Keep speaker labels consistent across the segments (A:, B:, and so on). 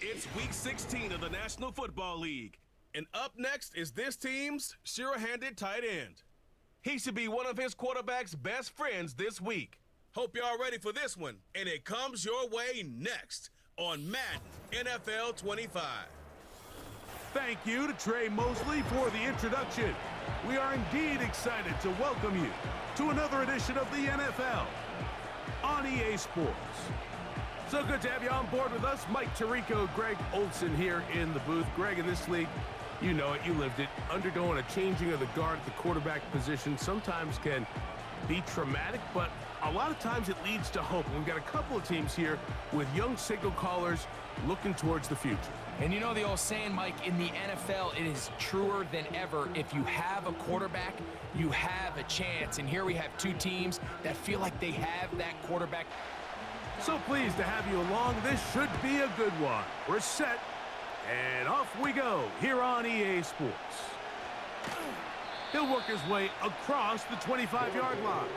A: It's Week 16 of the National Football League. And up next is this team's sure-handed tight end. He should be one of his quarterback's best friends this week. Hope y'all ready for this one. And it comes your way next on Madden NFL 25.
B: Thank you to Trey Mosley for the introduction. We are indeed excited to welcome you to another edition of the NFL on EA Sports. So good to have you on board with us. Mike Tirico, Greg Olson here in the booth. Greg, in this league, you know it, you lived it. Undergoing a changing of the guard at the quarterback position sometimes can be traumatic, but a lot of times it leads to hope. We've got a couple of teams here with young signal callers looking towards the future.
C: And you know the old saying, Mike, in the NFL, it is truer than ever. If you have a quarterback, you have a chance. And here we have two teams that feel like they have that quarterback.
B: So pleased to have you along. This should be a good one. We're set, and off we go here on EA Sports. He'll work his way across the 25-yard line.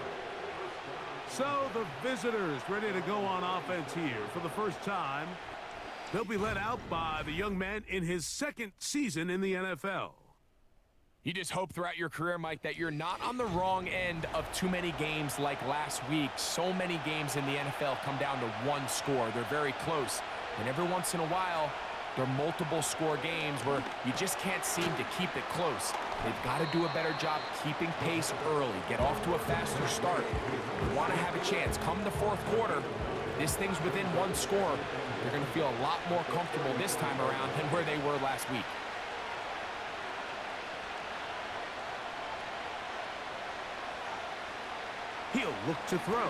B: So the visitors ready to go on offense here for the first time. They'll be led out by the young man in his second season in the NFL.
C: You just hope throughout your career, Mike, that you're not on the wrong end of too many games like last week. So many games in the NFL come down to one score. They're very close. And every once in a while, there are multiple score games where you just can't seem to keep it close. They've got to do a better job keeping pace early, get off to a faster start. You want to have a chance. Come the fourth quarter, if this thing's within one score, they're going to feel a lot more comfortable this time around than where they were last week.
B: He'll look to throw.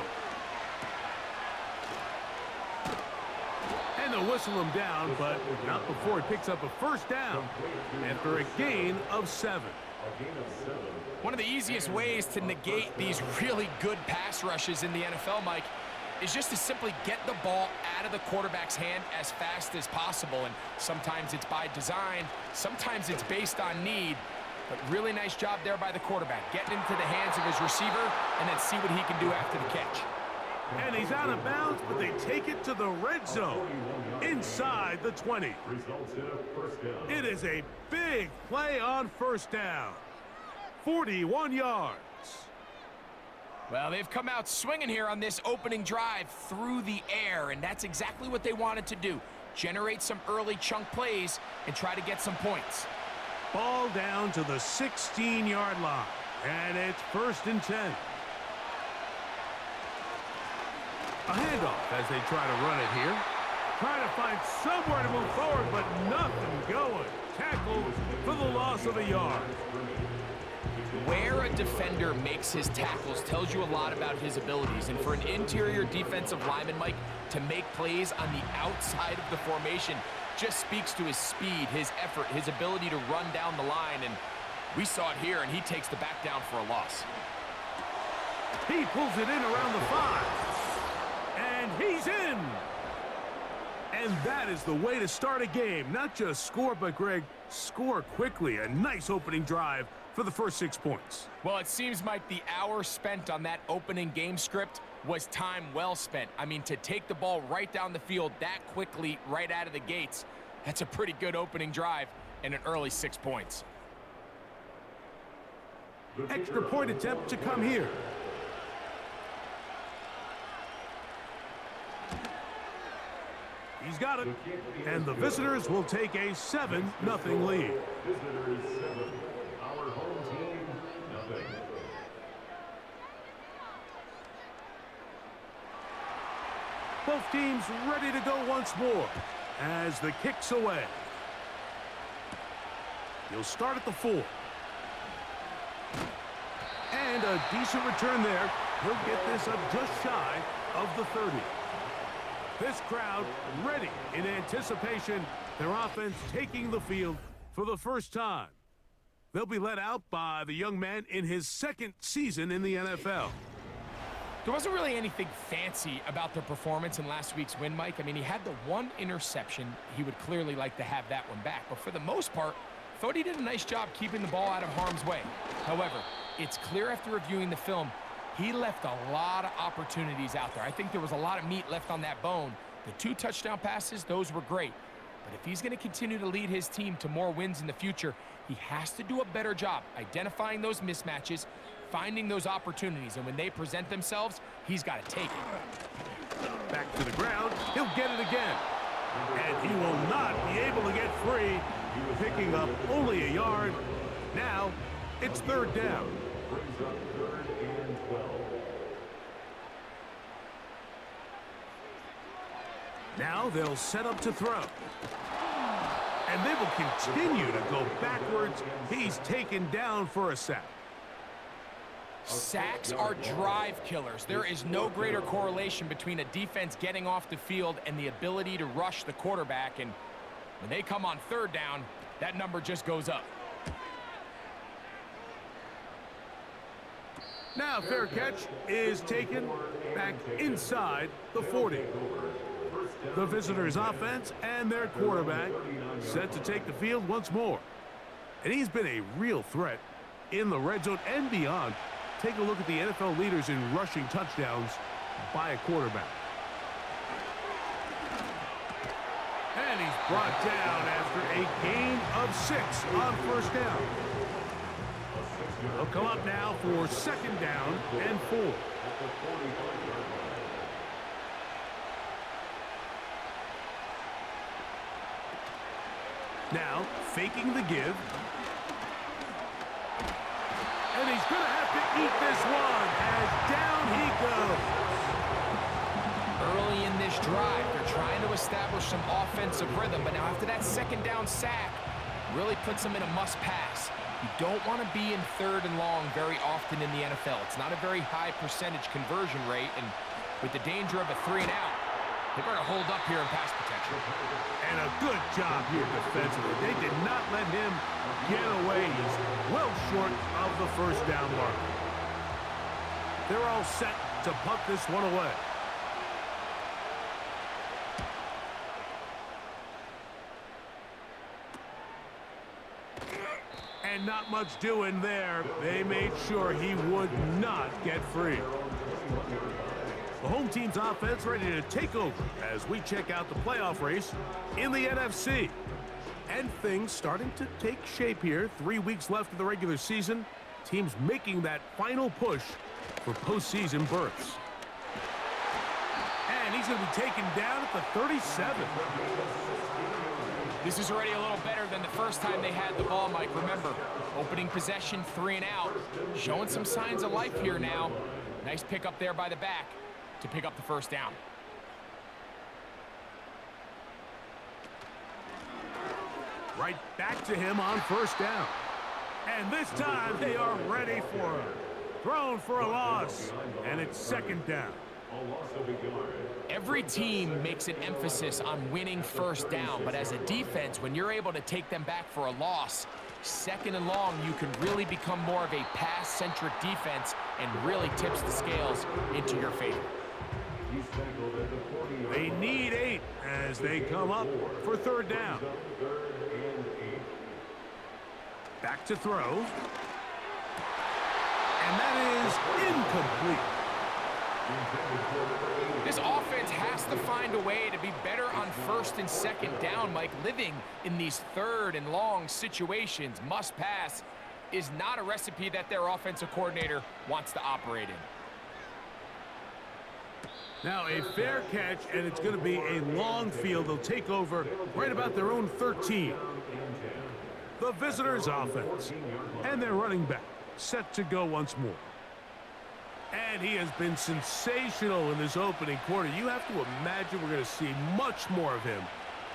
B: And they'll whistle him down, but not before he picks up a first down after a gain of 7.
C: One of the easiest ways to negate these really good pass rushes in the NFL, Mike, is just to simply get the ball out of the quarterback's hand as fast as possible. And sometimes it's by design, sometimes it's based on need. But really nice job there by the quarterback, getting into the hands of his receiver and then see what he can do after the catch.
B: And he's out of bounds, but they take it to the red zone inside the 20. It is a big play on first down. 41 yards.
C: Well, they've come out swinging here on this opening drive through the air, and that's exactly what they wanted to do. Generate some early chunk plays and try to get some points.
B: Ball down to the 16-yard line, and it's 1st and 10. A handoff as they try to run it here. Trying to find somewhere to move forward, but nothing going. Tackled for the loss of a yard.
C: Where a defender makes his tackles tells you a lot about his abilities. And for an interior defensive lineman, Mike, to make plays on the outside of the formation just speaks to his speed, his effort, his ability to run down the line. And we saw it here, and he takes the back down for a loss.
B: He pulls it in around the 5. And he's in. And that is the way to start a game. Not just score, but, Greg, score quickly. A nice opening drive for the first 6 points.
C: Well, it seems like the hour spent on that opening game script was time well spent. I mean, to take the ball right down the field that quickly right out of the gates, that's a pretty good opening drive and an early 6 points.
B: Extra point attempt to come here. He's got it. And the visitors will take a 7-0 lead.
D: Visitors 7, our home team nothing.
B: Both teams ready to go once more as the kick's away. He'll start at the 4. And a decent return there. He'll get this up just shy of the 30. This crowd ready in anticipation. Their offense taking the field for the first time. They'll be led out by the young man in his second season in the NFL.
C: There wasn't really anything fancy about their performance in last week's win, Mike. I mean, he had the one interception. He would clearly like to have that one back. But for the most part, thought he did a nice job keeping the ball out of harm's way. However, it's clear after reviewing the film, he left a lot of opportunities out there. I think there was a lot of meat left on that bone. The 2 touchdown passes, those were great. But if he's going to continue to lead his team to more wins in the future, he has to do a better job identifying those mismatches, finding those opportunities, and when they present themselves, he's got to take it.
B: Back to the ground, he'll get it again. And he will not be able to get free, picking up only a yard. Now, it's third down.
D: Brings up 3rd and 12.
B: Now they'll set up to throw. And they will continue to go backwards. He's taken down for a sack.
C: Sacks are drive killers. There is no greater correlation between a defense getting off the field and the ability to rush the quarterback. And when they come on third down, that number just goes up.
B: Now fair catch is taken back inside the 40. The visitors' offense and their quarterback set to take the field once more. And he's been a real threat in the red zone and beyond. Take a look at the NFL leaders in rushing touchdowns by a quarterback. And he's brought down after a gain of 6 on first down. They'll come up now for second down and 4. Now, faking the give. And he's going to have to eat this one as down he goes.
C: Early in this drive, they're trying to establish some offensive rhythm, but now after that second down sack, really puts them in a must-pass. You don't want to be in third and long very often in the NFL. It's not a very high percentage conversion rate, and with the danger of a 3 and out, they better hold up here in pass protection.
B: And a good job here defensively. They did not let him get away. He's well short of the first down mark. They're all set to punt this one away. And not much doing there. They made sure he would not get free. The home team's offense ready to take over as we check out the playoff race in the NFC. And things starting to take shape here. 3 weeks left of the regular season. Teams making that final push for postseason berths. And he's going to be taken down at the 37.
C: This is already a little better than the first time they had the ball, Mike. Remember, opening possession, 3 and out. Showing some signs of life here now. Nice pick up there by the back to pick up the first down.
B: Right back to him on first down. And this time they are ready for him. Thrown for a loss. And it's second down.
C: Every team makes an emphasis on winning first down, but as a defense, when you're able to take them back for a loss, second and long, you can really become more of a pass-centric defense and really tips the scales into your favor.
B: They need 8 as they come up for third down. Back to throw. And that is incomplete.
C: This offense has to find a way to be better on first and second down, Mike. Living in these third and long situations, must pass, is not a recipe that their offensive coordinator wants to operate in.
B: Now a fair catch, and it's going to be a long field. They'll take over right about their own 13. The visitors' offense and their running back set to go once more. And he has been sensational in this opening quarter. You have to imagine we're going to see much more of him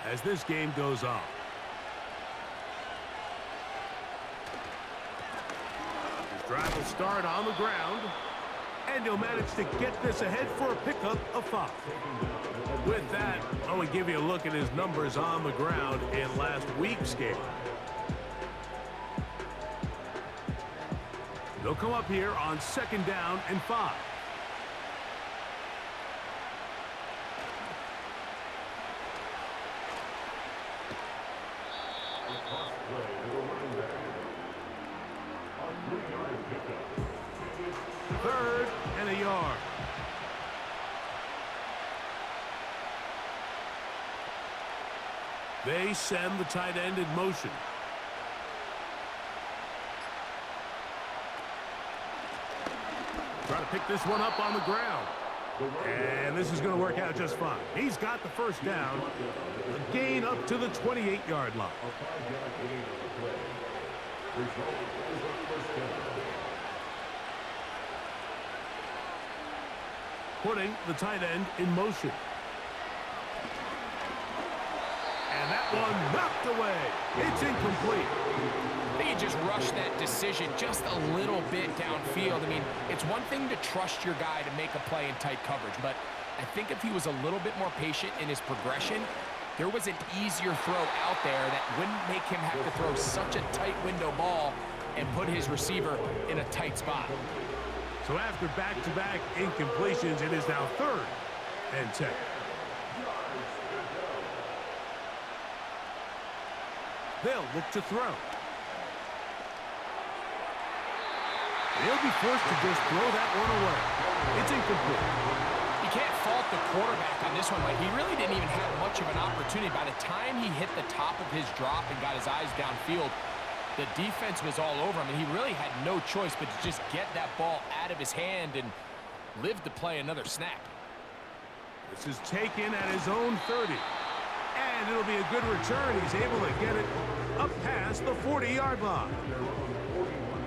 B: as this game goes on. His drive will start on the ground. And he'll manage to get this ahead for a pickup of 5. With that, I want to give you a look at his numbers on the ground in last week's game. They'll come up here on second down and 5. Third and a yard. They send the tight end in motion. Trying to pick this one up on the ground. And this is going to work out just fine. He's got the first down. A gain up to the 28-yard line. Putting the tight end in motion. And that one knocked away. It's incomplete.
C: I think he just rushed that decision just a little bit downfield. I mean, it's one thing to trust your guy to make a play in tight coverage, but I think if he was a little bit more patient in his progression, there was an easier throw out there that wouldn't make him have to throw such a tight window ball and put his receiver in a tight spot.
B: So after back-to-back incompletions, it is now 3rd and 10. They'll look to throw. They'll be forced to just throw that one away. It's incomplete.
C: You can't fault the quarterback on this one, Mike. He really didn't even have much of an opportunity. By the time he hit the top of his drop and got his eyes downfield, the defense was all over him, and he really had no choice but to just get that ball out of his hand and live to play another snap.
B: This is taken at his own 30. And it'll be a good return. He's able to get it up past the 40-yard line.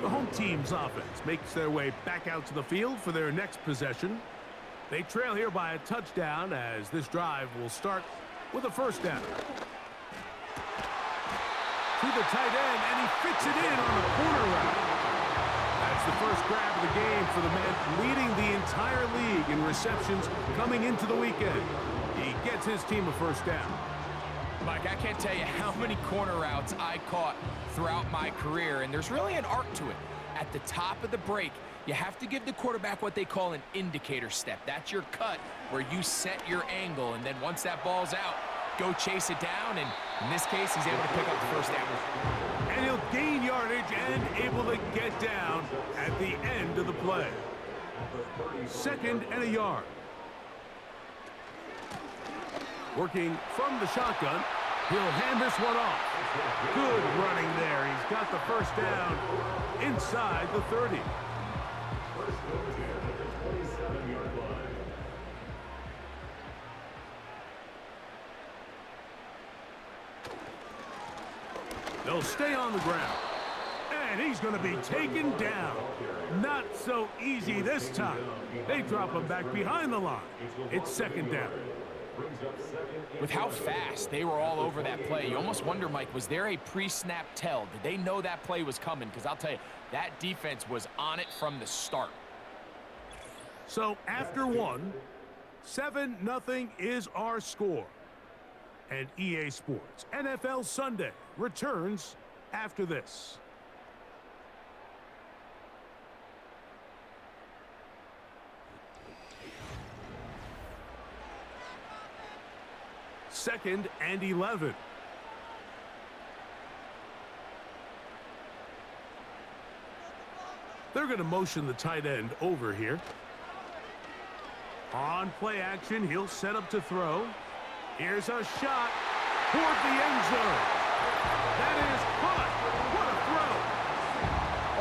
B: The home team's offense makes their way back out to the field for their next possession. They trail here by a touchdown as this drive will start with a first down. To the tight end, and he fits it in on the corner route. That's the first grab of the game for the man leading the entire league in receptions coming into the weekend. He gets his team a first down.
C: Mike, I can't tell you how many corner routes I caught throughout my career, and there's really an art to it. At the top of the break, you have to give the quarterback what they call an indicator step. That's your cut where you set your angle, and then once that ball's out, go chase it down, and in this case, he's able to pick up the first down.
B: And he'll gain yardage and able to get down at the end of the play. 2nd and a yard. Working from the shotgun, he'll hand this one off. Good running there. He's got the first down inside the 30. They'll stay on the ground. And he's going to be taken down. Not so easy this time. They drop him back behind the line. It's 2nd down.
C: With how fast they were all over that play, you almost wonder, Mike, was there a pre-snap tell? Did they know that play was coming? Because I'll tell you, that defense was on it from the start.
B: So after one, 7-0 is our score. And EA Sports NFL Sunday returns after this. Second and 11. They're going to motion the tight end over here. On play action, he'll set up to throw. Here's a shot toward the end zone. That is caught. What a throw.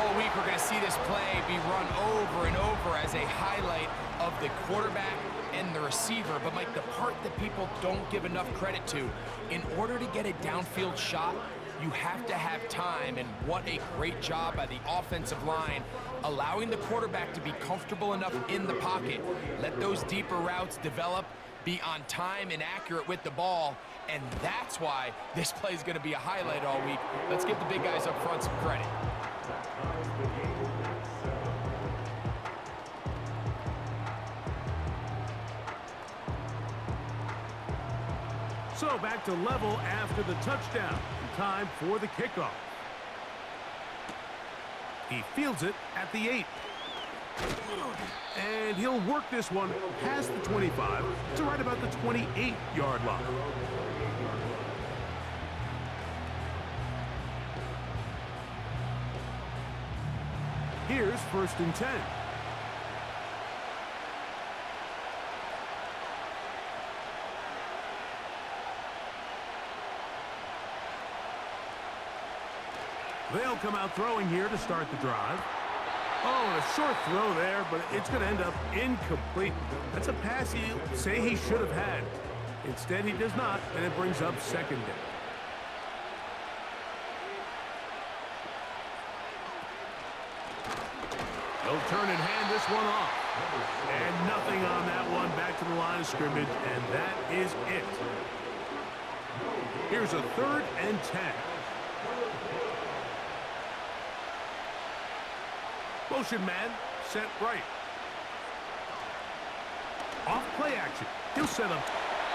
C: All week, we're going to see this play be run over and over as a highlight of the quarterback and the receiver. But, Mike, the part that people don't give enough credit to, in order to get a downfield shot, you have to have time, and what a great job by the offensive line, allowing the quarterback to be comfortable enough in the pocket. Let those deeper routes develop, be on time and accurate with the ball, and that's why this play is going to be a highlight all week. Let's give the big guys up front some credit.
B: So back to level after the touchdown. Time for the kickoff. He fields it at the 8. And he'll work this one past the 25 to right about the 28-yard line. Here's 1st and 10. They'll come out throwing here to start the drive. Oh, and a short throw there, but it's going to end up incomplete. That's a pass he'll say he should have had. Instead, he does not, and it brings up second down. He'll turn and hand this one off. And nothing on that one. Back to the line of scrimmage, and that is it. Here's a 3rd and 10. Motion man, set right. Off play action. He'll set up,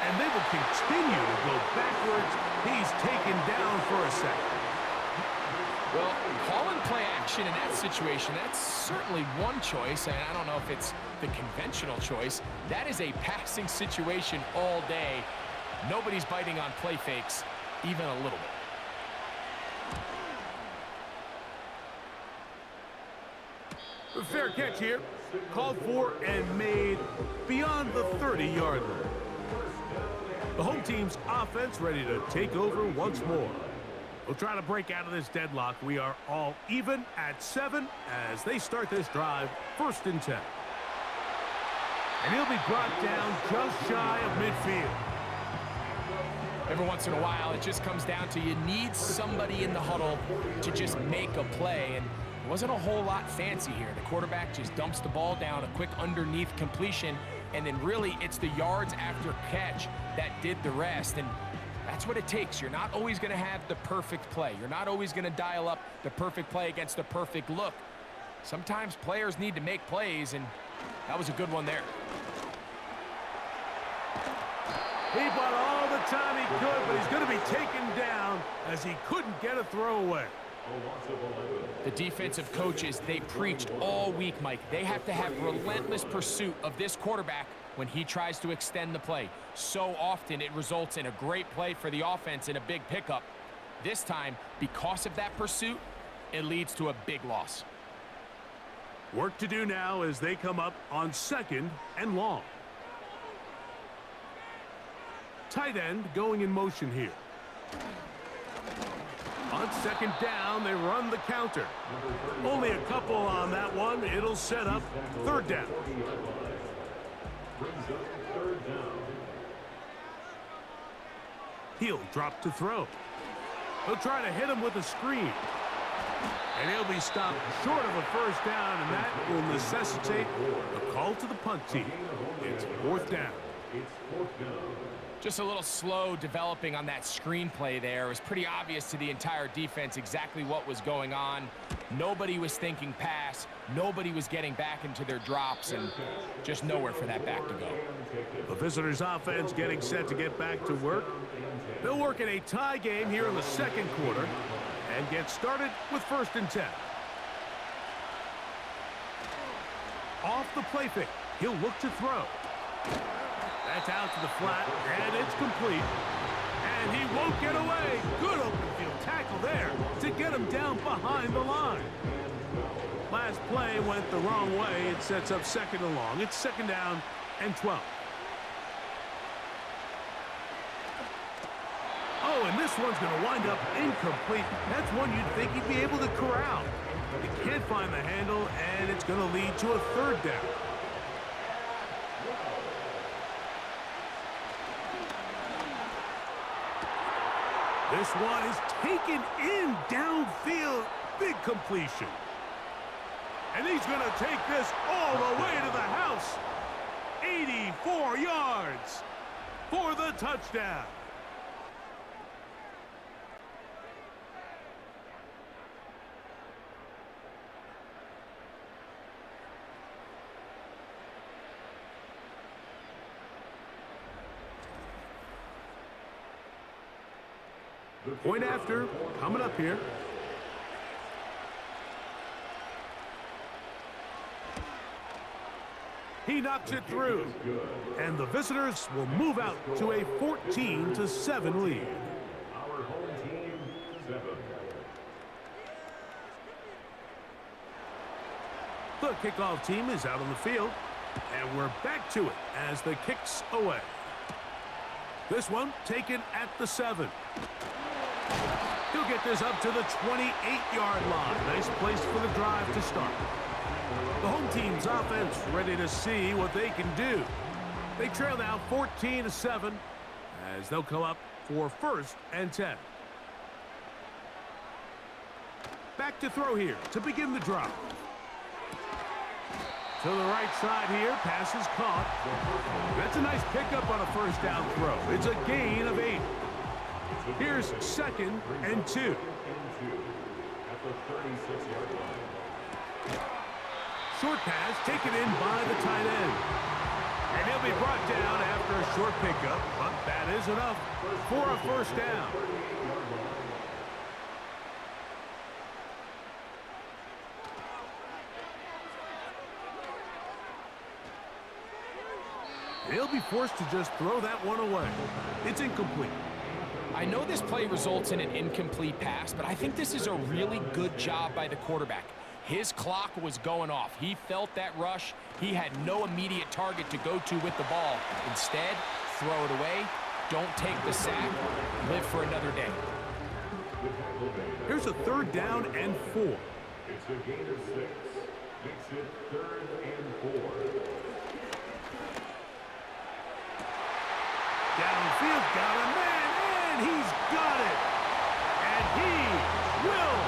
B: and they will continue to go backwards. He's taken down for a sack.
C: Well, calling play action in that situation, that's certainly one choice, and I don't know if it's the conventional choice. That is a passing situation all day. Nobody's biting on play fakes, even a little bit.
B: A fair catch here. Called for and made beyond the 30-yard line. The home team's offense ready to take over once more. We'll try to break out of this deadlock. We are all even at 7 as they start this drive, 1st and 10. And he'll be brought down just shy of midfield.
C: Every once in a while, it just comes down to you need somebody in the huddle to just make a play, and it wasn't a whole lot fancy here. The quarterback just dumps the ball down, a quick underneath completion, and then really it's the yards after catch that did the rest. And that's what it takes. You're not always going to have the perfect play. You're not always going to dial up the perfect play against the perfect look. Sometimes players need to make plays, and that was a good one there.
B: He bought all the time he could, but he's going to be taken down as he couldn't get a throwaway.
C: The defensive coaches, they preached all week, Mike. They have to have relentless pursuit of this quarterback when he tries to extend the play. So often it results in a great play for the offense and a big pickup. This time, because of that pursuit, it leads to a big loss.
B: Work to do now as they come up on 2nd and long. Tight end going in motion here. On 2nd down, they run the counter. Only a couple on that one. It'll set up 3rd down. He'll drop to throw. He'll try to hit him with a screen. And he'll be stopped short of a 1st down, and that will necessitate a call to the punt team. It's 4th down.
C: Just a little slow developing on that screenplay there. It was pretty obvious to the entire defense exactly what was going on. Nobody was thinking pass. Nobody was getting back into their drops, and just nowhere for that back to go.
B: The visitors' offense getting set to get back to work. They'll work in a tie game here in the 2nd quarter and get started with 1st and 10. Off the play fake. He'll look to throw. That's out to the flat, and it's complete. And he won't get away. Good open field tackle there to get him down behind the line. Last play went the wrong way. It sets up 2nd and long. It's 2nd down and 12. Oh, and this one's going to wind up incomplete. That's one you'd think he'd be able to corral. He can't find the handle, and it's going to lead to a 3rd down. This one is taken in downfield. Big completion. And he's going to take this all the way to the house. 84 yards for the touchdown. Point after, coming up here. He knocks it through. And the visitors will move out to a 14-7 lead.
D: Our home team, 7.
B: The kickoff team is out on the field. And we're back to it as the kick's away. This one taken at the 7. He'll get start this up to the 28-yard line. Nice place for the drive to start. The home team's offense ready to see what they can do. They trail now 14-7 as they'll come up for 1st and 10. Back to throw here to begin the drive. To the right side here, pass is caught. That's a nice pickup on a 1st down throw. It's a gain of 8. Here's 2nd and 2. Short pass taken in by the tight end. And he'll be brought down after a short pickup, but that is enough for a 1st down. He'll be forced to just throw that one away. It's incomplete.
C: I know this play results in an incomplete pass, but I think this is a really good job by the quarterback. His clock was going off. He felt that rush. He had no immediate target to go to with the ball. Instead, throw it away. Don't take the sack. Live for another day.
B: Here's a 3rd down and 4.
D: It's a gain of 6. Makes it 3rd and 4.
B: Downfield, got a man, and he's got it. And he will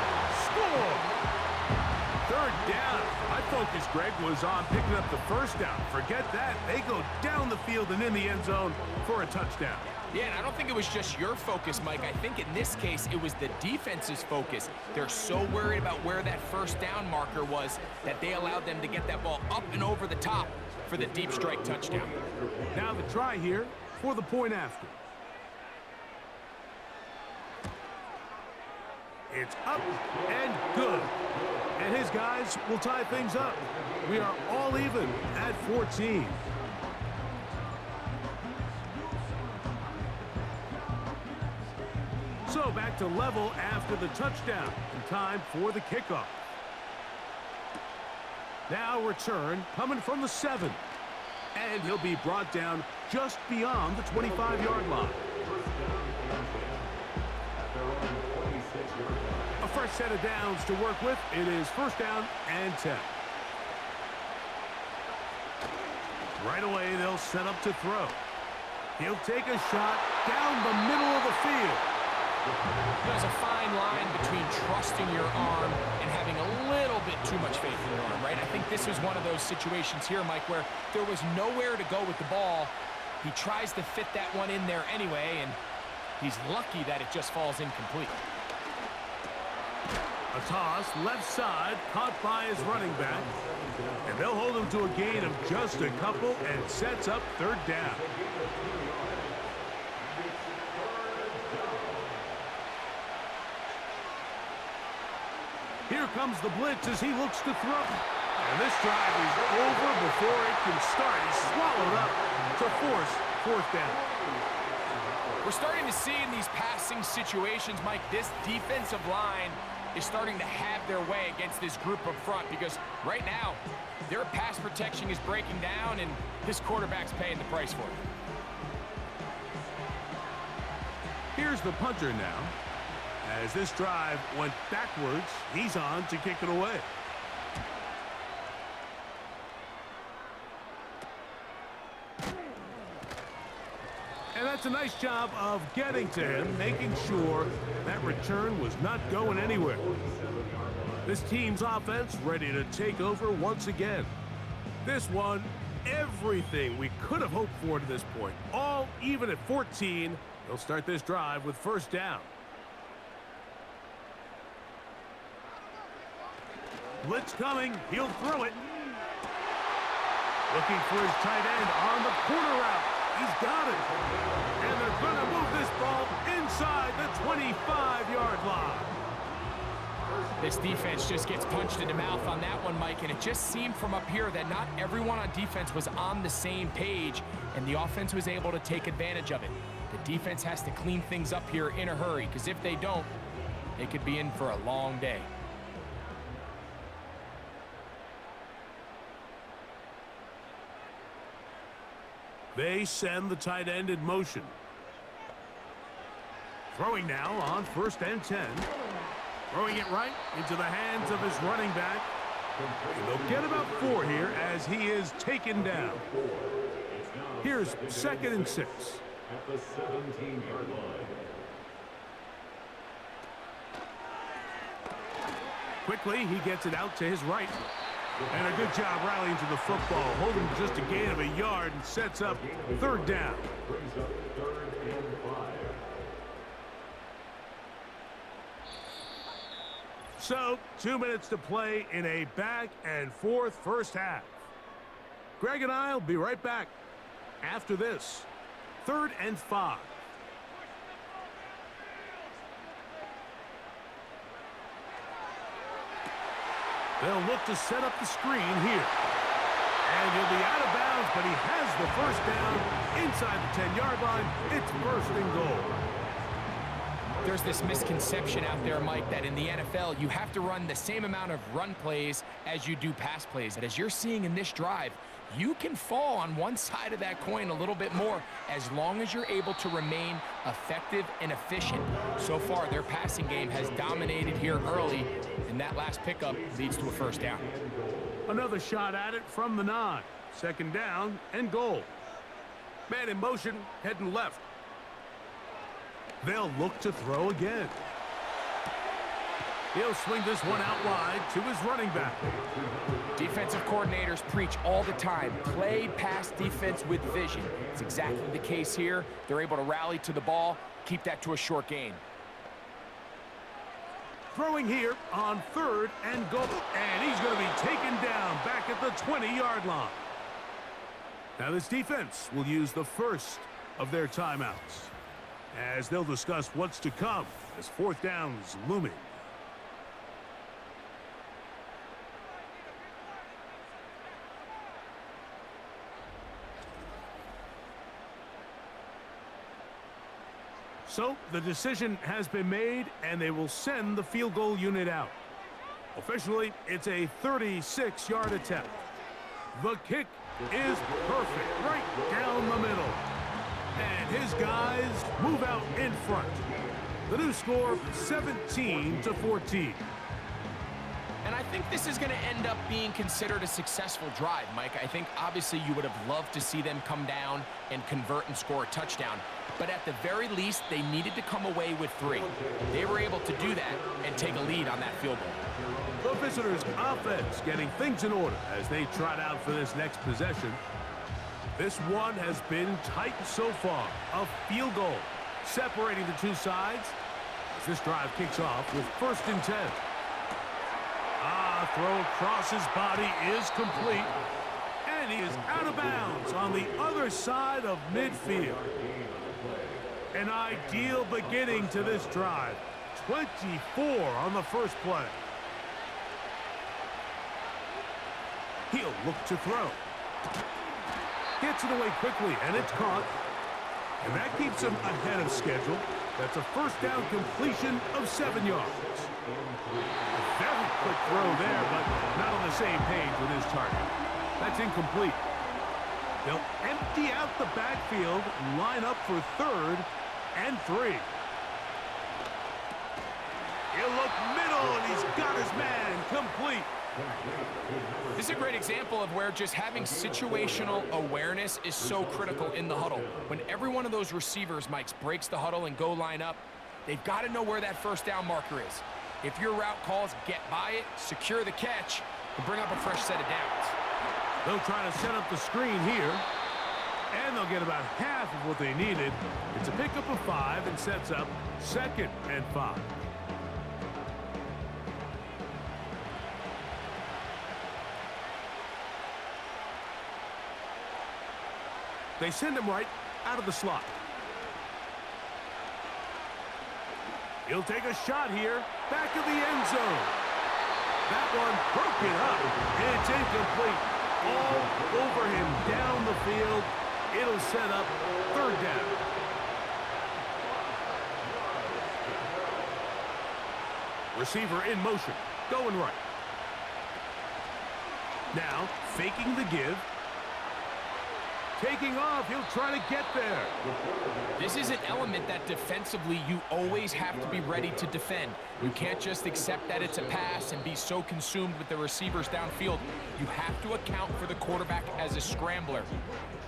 B: score. 3rd down. My focus, Greg, was on picking up the 1st down. Forget that. They go down the field and in the end zone for a touchdown.
C: Yeah, and I don't think it was just your focus, Mike. I think in this case, it was the defense's focus. They're so worried about where that 1st down marker was that they allowed them to get that ball up and over the top for the deep strike touchdown.
B: Now the try here for the point after. It's up and good. And his guys will tie things up. We are all even at 14. So back to level after the touchdown. And time for the kickoff. Now return coming from the 7. And he'll be brought down just beyond the 25-yard line. A fresh set of downs to work with. It is 1st down and 10. Right away, they'll set up to throw. He'll take a shot down the middle of the field.
C: There's a fine line between trusting your arm and having a little bit too much faith in your arm, right? I think this was one of those situations here, Mike, where there was nowhere to go with the ball. He tries to fit that one in there anyway, and he's lucky that it just falls incomplete.
B: A toss, left side, caught by his running back. And they'll hold him to a gain of just a couple and sets up 3rd down. Here comes the blitz as he looks to throw. And this drive is over before it can start. He's swallowed up to force 4th down.
C: We're starting to see in these passing situations, Mike, this defensive line is starting to have their way against this group up front because right now, their pass protection is breaking down and this quarterback's paying the price for it.
B: Here's the punter now. As this drive went backwards, he's on to kick it away. And that's a nice job of getting to him, making sure that return was not going anywhere. This team's offense ready to take over once again. This one, everything we could have hoped for to this point. All even at 14. They'll start this drive with 1st down. Blitz coming. He'll throw it. Looking for his tight end on the corner route. He's got it. And they're going to move this ball inside the 25-yard line.
C: This defense just gets punched in the mouth on that one, Mike, and it just seemed from up here that not everyone on defense was on the same page, and the offense was able to take advantage of it. The defense has to clean things up here in a hurry, because if they don't, they could be in for a long day. They send the tight end in motion.
B: Throwing now on 1st and 10. Throwing it right into the hands of his running back. And they'll get about 4 here as he is taken down. Here's 2nd and 6.
D: At the 17-yard line.
B: Quickly, he gets it out to his right. And a good job rallying to the football, holding just a gain of a yard and sets up 3rd down.
D: Brings up 3rd and 5.
B: So, 2 minutes to play in a back and forth first half. Greg and I will be right back after this. 3rd and 5. They'll look to set up the screen here. And he'll be out of bounds, but he has the first down inside the 10-yard line. It's 1st and goal.
C: There's this misconception out there, Mike, that in the NFL, you have to run the same amount of run plays as you do pass plays. And as you're seeing in this drive, you can fall on one side of that coin a little bit more as long as you're able to remain effective and efficient. So far, their passing game has dominated here early, and that last pickup leads to a first down.
B: Another shot at it from the 9. 2nd down and goal. Man in motion, heading left. They'll look to throw again. He'll swing this one out wide to his running back.
C: Defensive coordinators preach all the time, play pass defense with vision. It's exactly the case here. They're able to rally to the ball, keep that to a short gain.
B: Throwing here on 3rd and goal. And he's going to be taken down back at the 20-yard line. Now this defense will use the first of their timeouts as they'll discuss what's to come as 4th down is looming. So the decision has been made, and they will send the field goal unit out. Officially, it's a 36-yard attempt. The kick is perfect, right down the middle. And his guys move out in front. The new score, 17-14.
C: And I think this is going to end up being considered a successful drive, Mike. I think obviously you would have loved to see them come down and convert and score a touchdown. But at the very least, they needed to come away with 3. They were able to do that and take a lead on that field goal.
B: The visitors' offense getting things in order as they trot out for this next possession. This one has been tight so far. A field goal separating the two sides as this drive kicks off with 1st and 10. Throw across his body is complete. And he is out of bounds on the other side of midfield. An ideal beginning to this drive. 24 on the first play. He'll look to throw. Gets it away quickly, and it's caught. And that keeps him ahead of schedule. That's a 1st down completion of 7 yards. A very quick throw there, but not on the same page with his target. That's incomplete. They'll empty out the backfield, line up for 3rd and 3. He'll look middle, and he's got his man complete.
C: This is a great example of where just having situational awareness is so critical in the huddle. When every one of those receivers, Mike, breaks the huddle and go line up, they've got to know where that 1st down marker is. If your route calls, get by it, secure the catch, and bring up a fresh set of downs.
B: They'll try to set up the screen here, and they'll get about half of what they needed. It's a pickup of 5 and sets up 2nd and 5. They send him right out of the slot. He'll take a shot here, back of the end zone. That one broken up. It's incomplete. All over him down the field. It'll set up 3rd down. Receiver in motion, going right. Now, faking the give. taking off. He'll try to get there.
C: This is an element that defensively you always have to be ready to defend. You can't just accept that it's a pass and be so consumed with the receivers downfield. You have to account for the quarterback as a scrambler.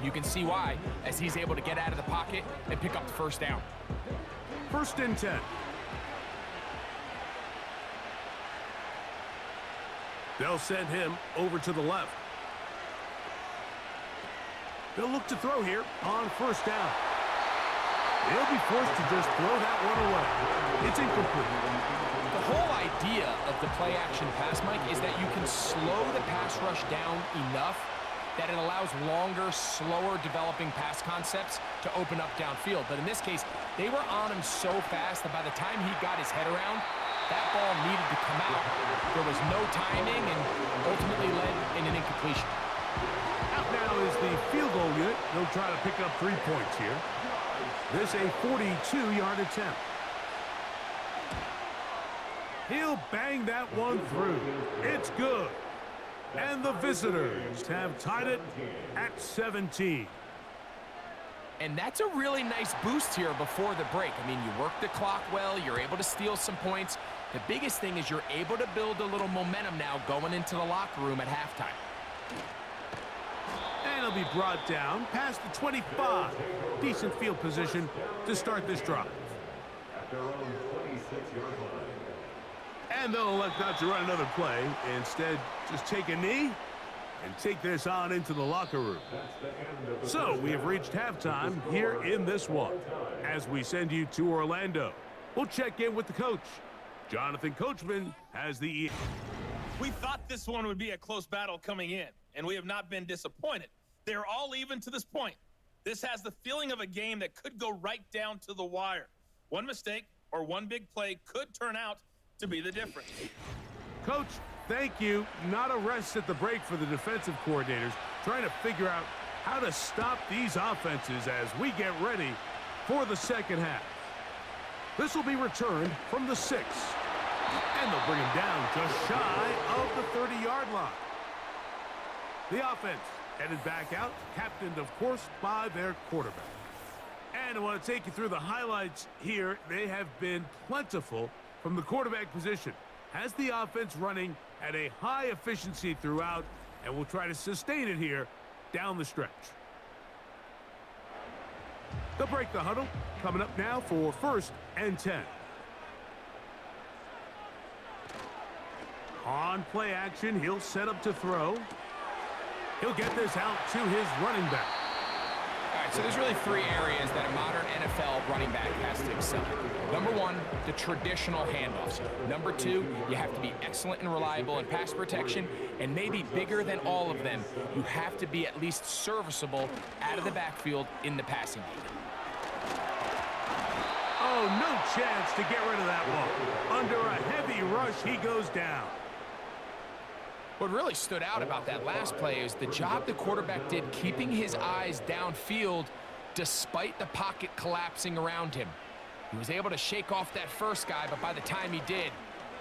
C: You can see why, as he's able to get out of the pocket and pick up the first down.
B: 1st and 10. They'll send him over to the left. They'll look to throw here on 1st down. He'll be forced to just throw that one away. It's incomplete.
C: The whole idea of the play-action pass, Mike, is that you can slow the pass rush down enough that it allows longer, slower developing pass concepts to open up downfield. But in this case, they were on him so fast that by the time he got his head around, that ball needed to come out. There was no timing and ultimately led in an incompletion.
B: Out now is the field goal unit. They'll try to pick up 3 points here. This a 42-yard attempt. He'll bang that one through. It's good. And the visitors have tied it at 17.
C: And that's a really nice boost here before the break. I mean, you work the clock well, you're able to steal some points. The biggest thing is you're able to build a little momentum now going into the locker room at halftime.
B: And he'll be brought down past the 25. Decent field position to start this drive.
D: At their own 26-yard line.
B: And they'll elect not to run another play. Instead, just take a knee and take this on into the locker room. So we have reached halftime here in this one. As we send you to Orlando, we'll check in with the coach. Jonathan Coachman has the...
E: We thought this one would be a close battle coming in, and we have not been disappointed. They're all even to this point. This has the feeling of a game that could go right down to the wire. One mistake or one big play could turn out to be the difference.
B: Coach, thank you. Not a rest at the break for the defensive coordinators, trying to figure out how to stop these offenses as we get ready for the second half. This will be returned from the 6. And they'll bring him down just shy of the 30-yard line. The offense headed back out, captained, of course, by their quarterback. And I want to take you through the highlights here. They have been plentiful from the quarterback position. Has the offense running at a high efficiency throughout, and we'll try to sustain it here down the stretch. They'll break the huddle. Coming up now for 1st and 10. On play action, he'll set up to throw. He'll get this out to his running back.
C: All right, so there's really 3 areas that a modern NFL running back has to excel in. Number 1, the traditional handoffs. Number 2, you have to be excellent and reliable in pass protection. And maybe bigger than all of them, you have to be at least serviceable out of the backfield in the passing game.
B: Oh, no chance to get rid of that ball. Under a heavy rush, he goes down.
C: What really stood out about that last play is the job the quarterback did keeping his eyes downfield despite the pocket collapsing around him. He was able to shake off that first guy, but by the time he did,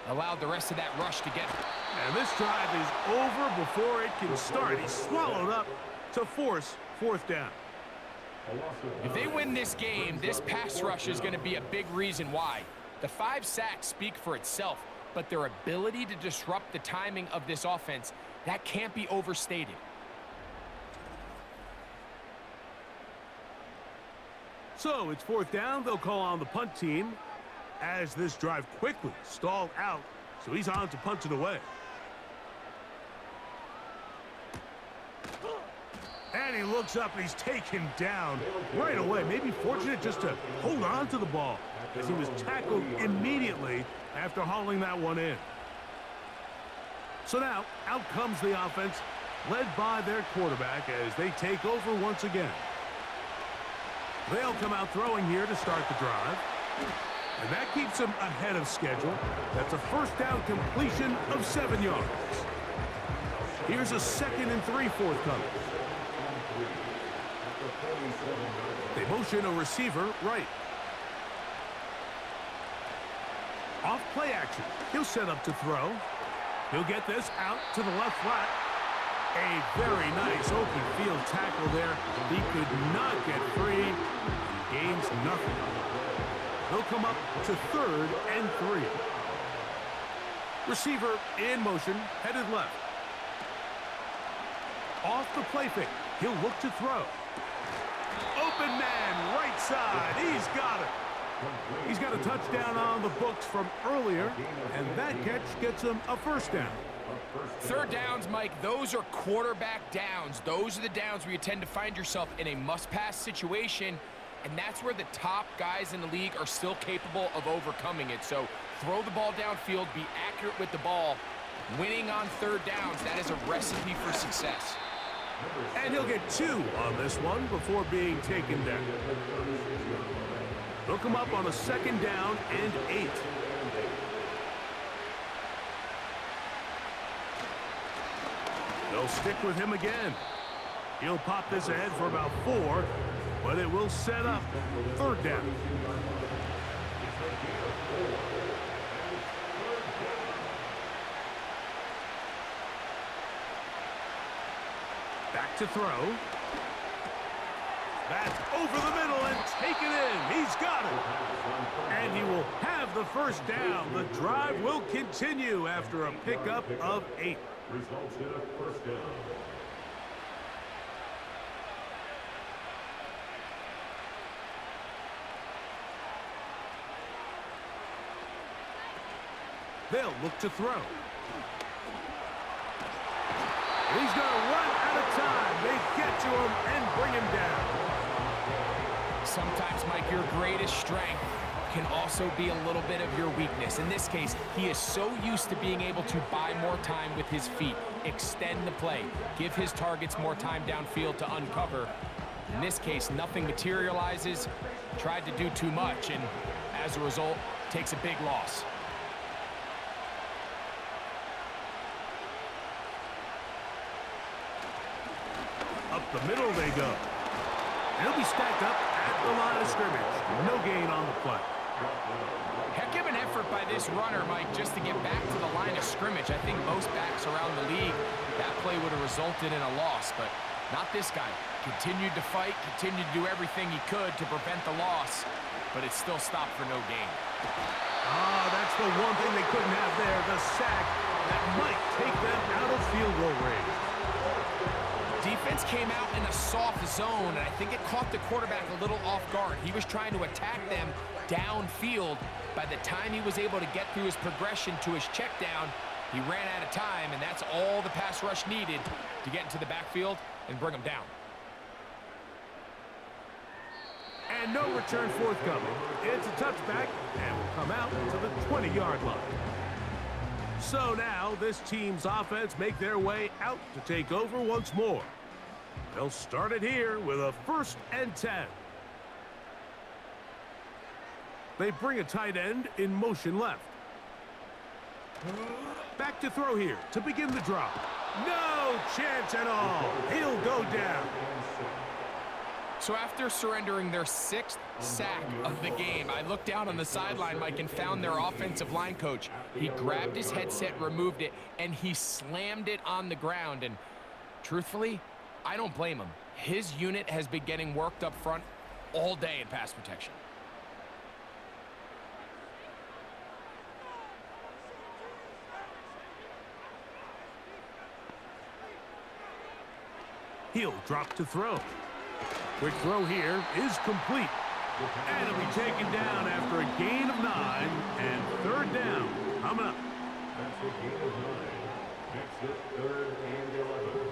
C: allowed the rest of that rush to get him.
B: And this drive is over before it can start. He's swallowed up to force 4th down.
C: If they win this game, this pass rush is going to be a big reason why. The 5 sacks speak for itself, but their ability to disrupt the timing of this offense, that can't be overstated.
B: So it's 4th down. They'll call on the punt team as this drive quickly stalled out. So he's on to punt it away. And he looks up and he's taken down right away. Maybe fortunate just to hold on to the ball as he was tackled immediately after hauling that one in. So now out comes the offense led by their quarterback as they take over once again. They'll come out throwing here to start the drive. And that keeps them ahead of schedule. That's a 1st down completion of 7 yards. Here's a 2nd and 3 forthcoming. They motion a receiver right. Off play action. He'll set up to throw. He'll get this out to the left flat. A very nice open field tackle there. He could not get free. He gains nothing. They'll come up to 3rd and 3. Receiver in motion, headed left. Off the play fake. He'll look to throw. Open man, right side. He's got it. He's got a touchdown on the books from earlier, and that catch gets him a first down.
C: 3rd downs, Mike, those are quarterback downs. Those are the downs where you tend to find yourself in a must-pass situation, and that's where the top guys in the league are still capable of overcoming it. So throw the ball downfield, be accurate with the ball. Winning on 3rd downs, that is a recipe for success.
B: And he'll get 2 on this one before being taken down. They'll come up on a 2nd down and 8. They'll stick with him again. He'll pop this ahead for about 4, but it will set up 3rd down. Back to throw. That's over the middle and taken in. He's got it. And he will have the first down. The drive will continue after a pickup of 8.
D: Results in a first down.
B: They'll look to throw. He's going to run out of time. They get to him and bring him down.
C: Sometimes, Mike, your greatest strength can also be a little bit of your weakness. In this case, he is so used to being able to buy more time with his feet, extend the play, give his targets more time downfield to uncover. In this case, nothing materializes, tried to do too much, and as a result, takes a big loss.
B: Up the middle they go. They'll be stacked up at the line of scrimmage. No gain on the play.
C: Heck of an effort by this runner, Mike, just to get back to the line of scrimmage. I think most backs around the league, that play would have resulted in a loss, but not this guy. Continued to fight, continued to do everything he could to prevent the loss, but it still stopped for no gain.
B: That's the one thing they couldn't have there, the sack that might take them out of field goal range.
C: Defense came out in a soft zone, and I think it caught the quarterback a little off guard. He was trying to attack them downfield. By the time he was able to get through his progression to his check down, he ran out of time, and that's all the pass rush needed to get into the backfield and bring him down.
B: And no return forthcoming. It's a touchback, and will come out to the 20-yard line. So now this team's offense make their way out to take over once more. They'll start it here with a 1st and 10. They bring a tight end in motion left. Back to throw here to begin the drop. No chance at all. He'll go down.
C: So after surrendering their 6th sack of the game, I looked down on the sideline, Mike, and found their offensive line coach. He grabbed his headset, removed it, and he slammed it on the ground. And truthfully, I don't blame him. His unit has been getting worked up front all day in pass protection.
B: He'll drop to throw. Quick throw here is complete. And it'll be taken down after a gain of 9 and 3rd down. Coming up.
D: That's a gain of 9. Next is 3rd and 11.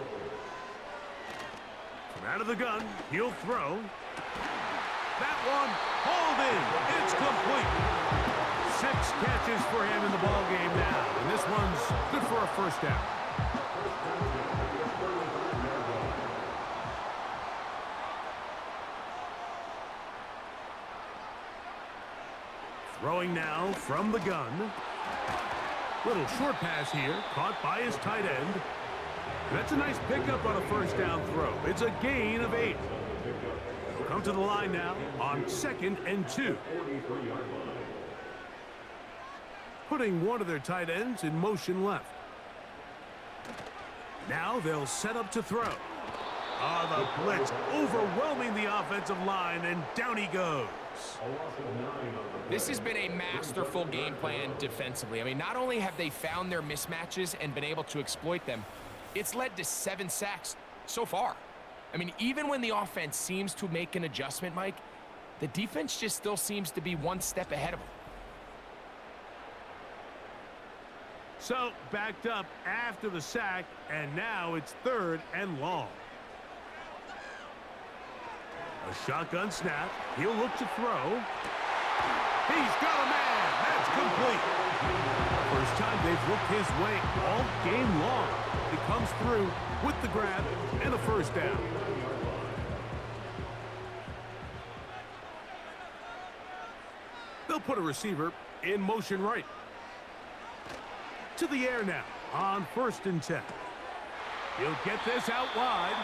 B: From out of the gun, he'll throw. That one hauled in. It's complete. 6 catches for him in the ball game now. And this one's good for a first down. Throwing now from the gun. Little short pass here, caught by his tight end. That's a nice pickup on a first down throw. It's a gain of 8. They'll come to the line now on 2nd and 2. Putting one of their tight ends in motion left. Now they'll set up to throw. The blitz overwhelming the offensive line, and down he goes.
C: This has been a masterful game plan defensively. I mean, not only have they found their mismatches and been able to exploit them, it's led to 7 sacks so far. I mean, even when the offense seems to make an adjustment, Mike, the defense just still seems to be one step ahead of them.
B: So, backed up after the sack, and now it's 3rd and long. A shotgun snap. He'll look to throw. He's got a man. That's complete. First time they've looked his way all game long. He comes through with the grab and a first down. They'll put a receiver in motion right. To the air now on 1st and 10. He'll get this out wide.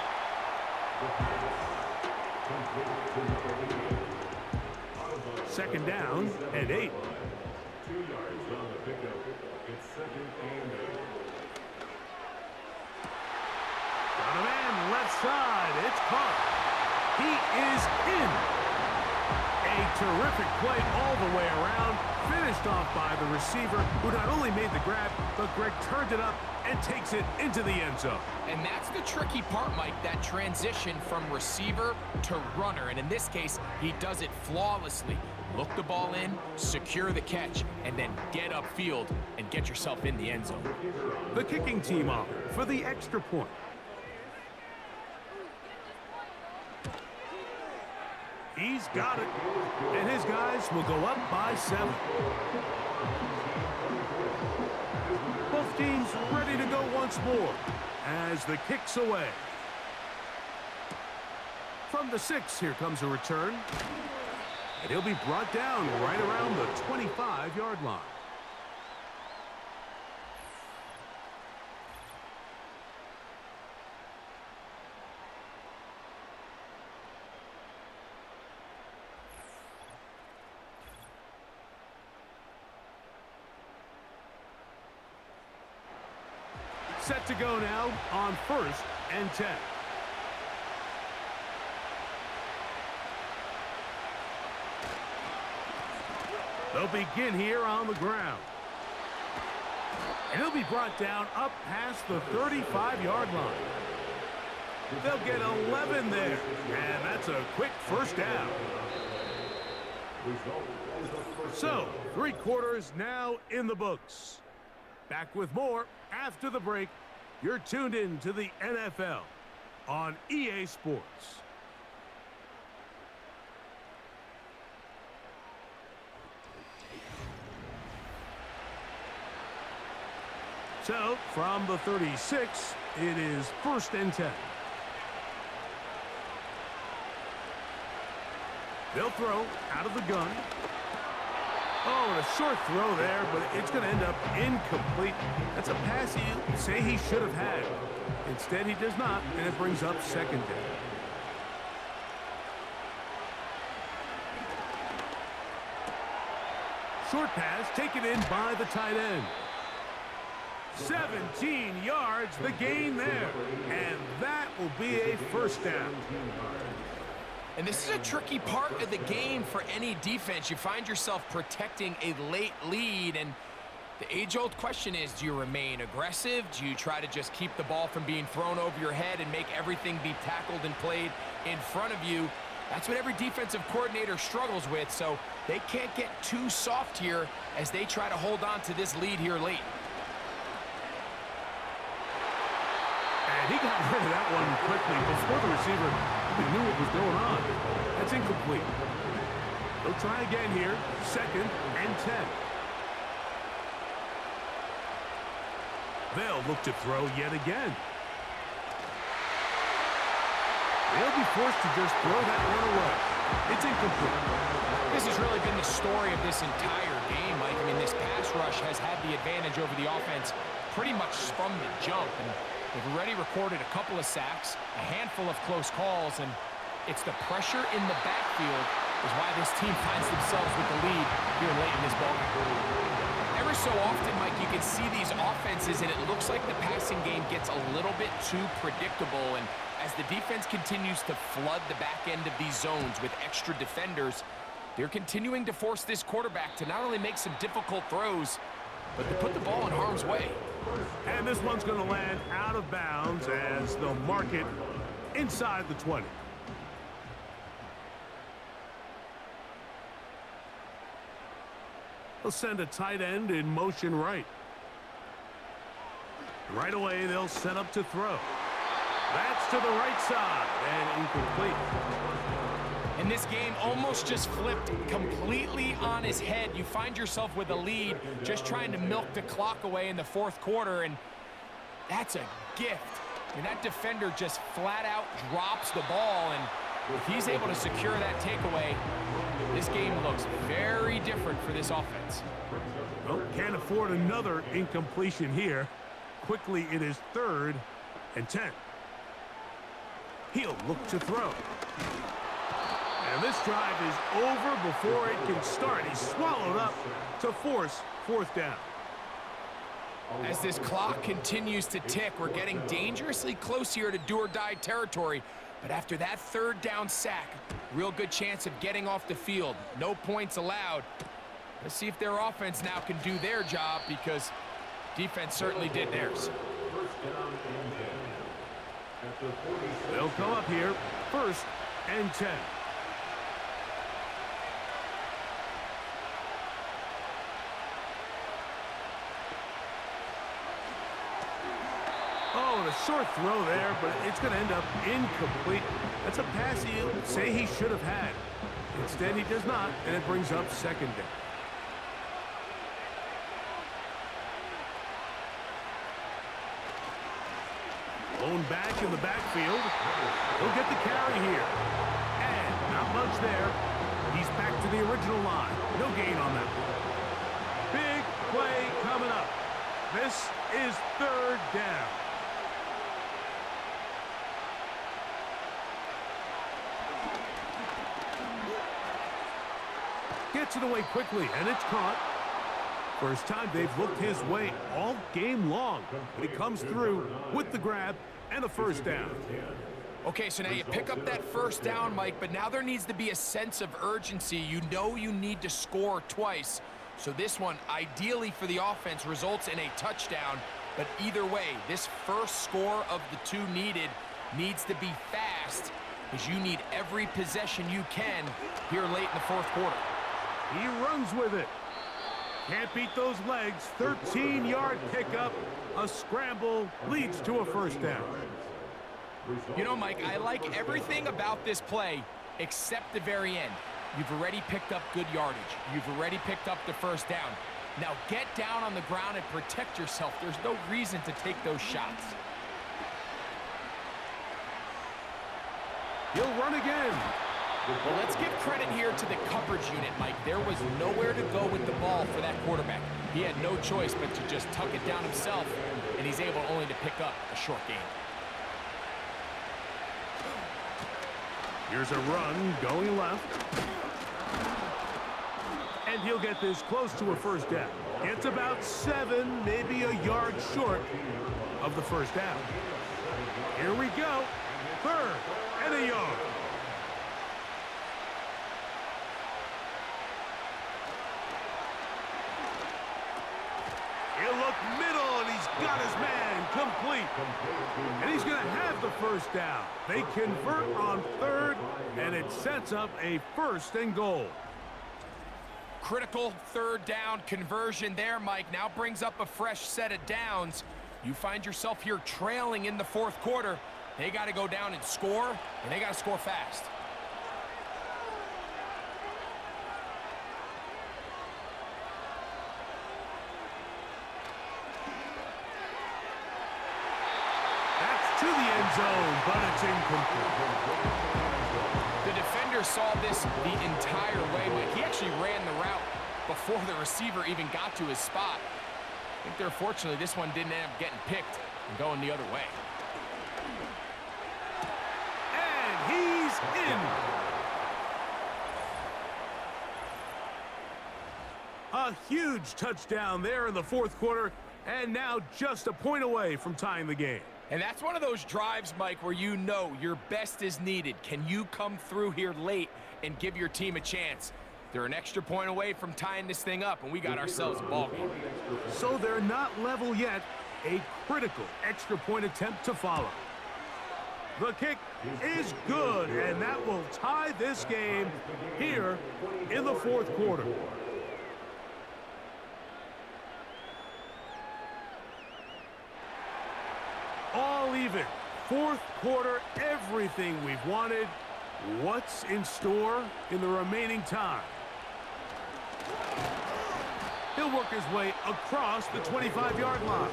B: Second down and 8.
D: 2 yards on the pickup. It's 2nd and 8.
B: Got a man left side. It's caught. He is in. A terrific play all the way around. Finished off by the receiver, who not only made the grab, but Greg turned it up and takes it into the end zone.
C: And that's the tricky part, Mike, that transition from receiver to runner. And in this case, he does it flawlessly. Look the ball in, secure the catch, and then get upfield and get yourself in the end zone.
B: The kicking team off for the extra point. He's got it, and his guys will go up by 7. Both teams ready to go once more as the kick's away. From the 6, here comes a return. And he'll be brought down right around the 25-yard line. Set to go now on 1st and 10. They'll begin here on the ground. And he'll be brought down up past the 35-yard line. They'll get 11 there. And that's a quick first down. So, 3 quarters now in the books. Back with more after the break. You're tuned in to the NFL on EA Sports. So, from the 36, it is 1st and 10. They'll throw out of the gun. Oh, and a short throw there, but it's going to end up incomplete. That's a pass you say he should have had. Instead, he does not, and it brings up 2nd down. Short pass taken in by the tight end. 17 yards, the gain there. And that will be a first down.
C: And this is a tricky part of the game for any defense. You find yourself protecting a late lead, and the age-old question is, do you remain aggressive? Do you try to just keep the ball from being thrown over your head and make everything be tackled and played in front of you? That's what every defensive coordinator struggles with, so they can't get too soft here as they try to hold on to this lead here late.
B: And he got rid of that one quickly before the receiver even knew what was going on. That's incomplete. They'll try again here, 2nd and 10. They'll look to throw yet again. They'll be forced to just throw that one away. It's incomplete.
C: This has really been the story of this entire game, Mike. I mean, this pass rush has had the advantage over the offense pretty much from the jump. And they've already recorded a couple of sacks, a handful of close calls, and it's the pressure in the backfield is why this team finds themselves with the lead here late in this ball game. Ever so often, Mike, you can see these offenses, and it looks like the passing game gets a little bit too predictable. And as the defense continues to flood the back end of these zones with extra defenders, they're continuing to force this quarterback to not only make some difficult throws, but to put the ball in harm's way.
B: And this one's going to land out of bounds as they'll mark it inside the 20. They'll send a tight end in motion right. Right away, they'll set up to throw. That's to the right side and incomplete.
C: And this game almost just flipped completely on his head. You find yourself with a lead, just trying to milk the clock away in the fourth quarter, and that's a gift. I mean, that defender just flat out drops the ball, and if he's able to secure that takeaway, this game looks very different for this offense.
B: Well, can't afford another incompletion here. Quickly, it is 3rd and 10. He'll look to throw. And this drive is over before it can start. He's swallowed up to force 4th down.
C: As this clock continues to tick, we're getting dangerously close here to do-or-die territory. But after that 3rd down sack, real good chance of getting off the field. No points allowed. Let's see if their offense now can do their job, because defense certainly did theirs.
B: They'll come up here, 1st and 10. Oh, and a short throw there, but it's going to end up incomplete. That's a pass he'll say he should have had. Instead, he does not, and it brings up 2nd down. Blown back in the backfield. He'll get the carry here. And not much there. He's back to the original line. No gain on that one. Big play coming up. This is 3rd down. Gets it away quickly, and it's caught. First time they've looked his way all game long, but he comes through with the grab and a 1st down.
C: Okay, so now you pick up that 1st down, Mike, but now there needs to be a sense of urgency. You know you need to score twice. So this one, ideally for the offense, results in a touchdown. But either way, this first score of the 2 needed needs to be fast, because you need every possession you can here late in the 4th quarter.
B: He runs with it. Can't beat those legs. 13-yard pickup. A scramble leads to a 1st down.
C: You know, Mike, I like everything about this play except the very end. You've already picked up good yardage. You've already picked up the 1st down. Now get down on the ground and protect yourself. There's no reason to take those shots.
B: He'll run again.
C: Well, let's give credit here to the coverage unit, Mike. There was nowhere to go with the ball for that quarterback. He had no choice but to just tuck it down himself, and he's able only to pick up a short gain.
B: Here's a run going left. And he'll get this close to a 1st down. It's about 7, maybe a yard short of the 1st down. Here we go. 3rd and a yard. He'll look middle, and he's got his man complete. And he's going to have the 1st down. They convert on 3rd, and it sets up a 1st and goal.
C: Critical 3rd down conversion there, Mike. Now brings up a fresh set of downs. You find yourself here trailing in the 4th quarter. They got to go down and score, and they got to score fast.
B: To the end zone, but it's incomplete.
C: The defender saw this the entire way, Mike. He actually ran the route before the receiver even got to his spot. I think they're fortunately this one didn't end up getting picked and going the other way.
B: And he's in. A A huge touchdown there in the fourth quarter, and now just a point away from tying the game.
C: And that's one of those drives, Mike, where you know your best is needed. Can you come through here late and give your team a chance? They're an extra point away from tying this thing up, and we got ourselves a ball game.
B: So they're not level yet. A critical extra point attempt to follow. The kick is good, and that will tie this game here in the fourth quarter. All even. Fourth quarter, everything we've wanted. What's in store in the remaining time? He'll work his way across the 25-yard line.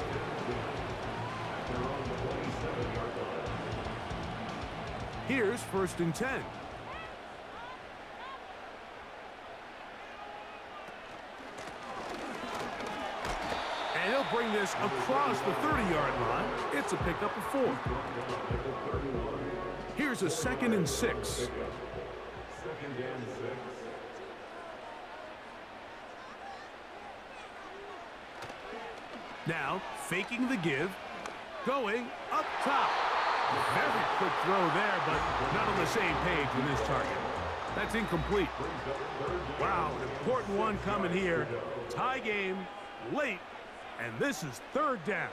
B: Here's 1st and 10. And he'll bring this across the 30-yard line. It's a pickup of 4. Here's a 2nd and 6. Now, faking the give, going up top. Very quick throw there, but not on the same page with his target. That's incomplete. Wow, an important one coming here. Tie game, late, and this is 3rd down.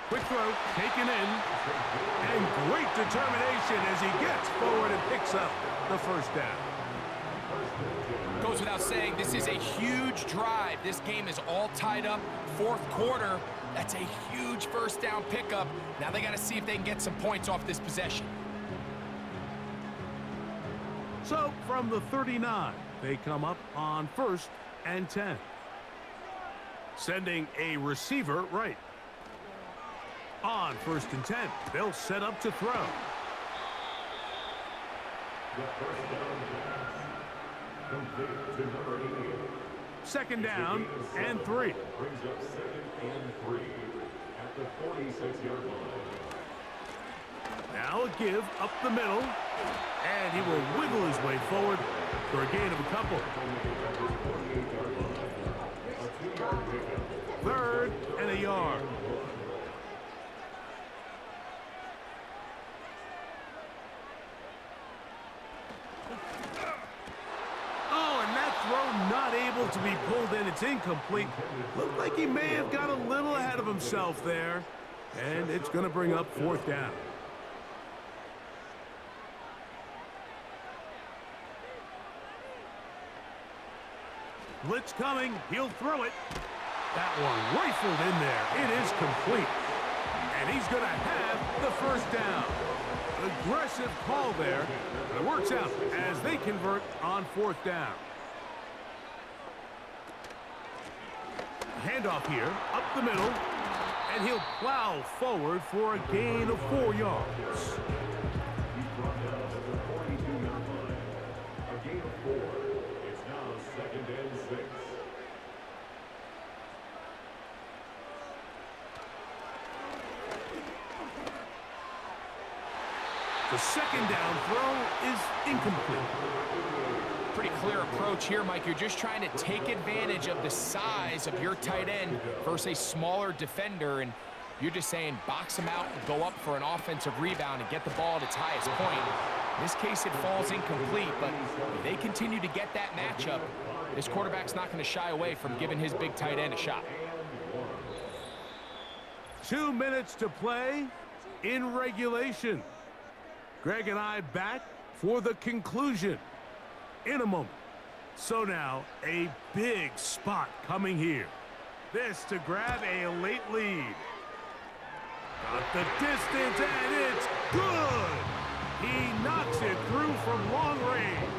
B: Quick throw, taken in, and great determination as he gets forward and picks up the 1st down.
C: Goes without saying, this is a huge drive. This game is all tied up. Fourth quarter, that's a huge 1st down pickup. Now they got to see if they can get some points off this possession.
B: So from the 39, they come up on 1st and 10. Sending a receiver right. On 1st and 10, they'll set up to throw. Second down and 3.
D: Brings up 2nd and 3 at the 46-yard line.
B: Now a give up the middle, and he will wiggle his way forward for a gain of a couple. 3rd and a yard. Not able to be pulled in. It's incomplete. Looked like he may have got a little ahead of himself there. And it's going to bring up 4th down. Blitz coming. He'll throw it. That one rifled in there. It is complete. And he's going to have the 1st down. Aggressive call there. But it works out as they convert on 4th down. Handoff here, up the middle, and he'll plow forward for a gain of 4 yards.
D: He's brought down to the 42-yard line. A gain of 4. It's now 2nd and 6.
B: The 2nd down throw is incomplete.
C: Pretty clear approach here, Mike. You're just trying to take advantage of the size of your tight end versus a smaller defender, and you're just saying box him out and go up for an offensive rebound and get the ball at its highest point. In this case, it falls incomplete, but if they continue to get that matchup, this quarterback's not going to shy away from giving his big tight end a shot.
B: 2 minutes to play in regulation. Greg and I back for the conclusion in a moment. So now, a big spot coming here. This to grab a late lead. Got the distance, and it's good! He knocks it through from long range.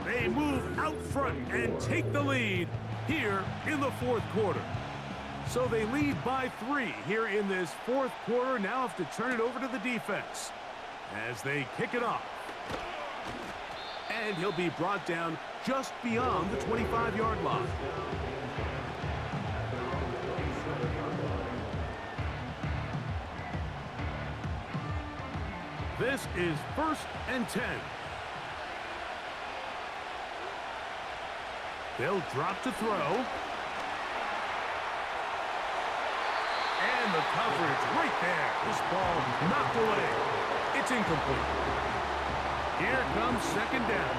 B: They move out front and take the lead here in the fourth quarter. So they lead by 3 here in this fourth quarter. Now have to turn it over to the defense as they kick it off. And he'll be brought down just beyond the 25-yard line. This is 1st and 10. They'll drop to throw. And the coverage right there. This ball knocked away. It's incomplete. Here comes second down.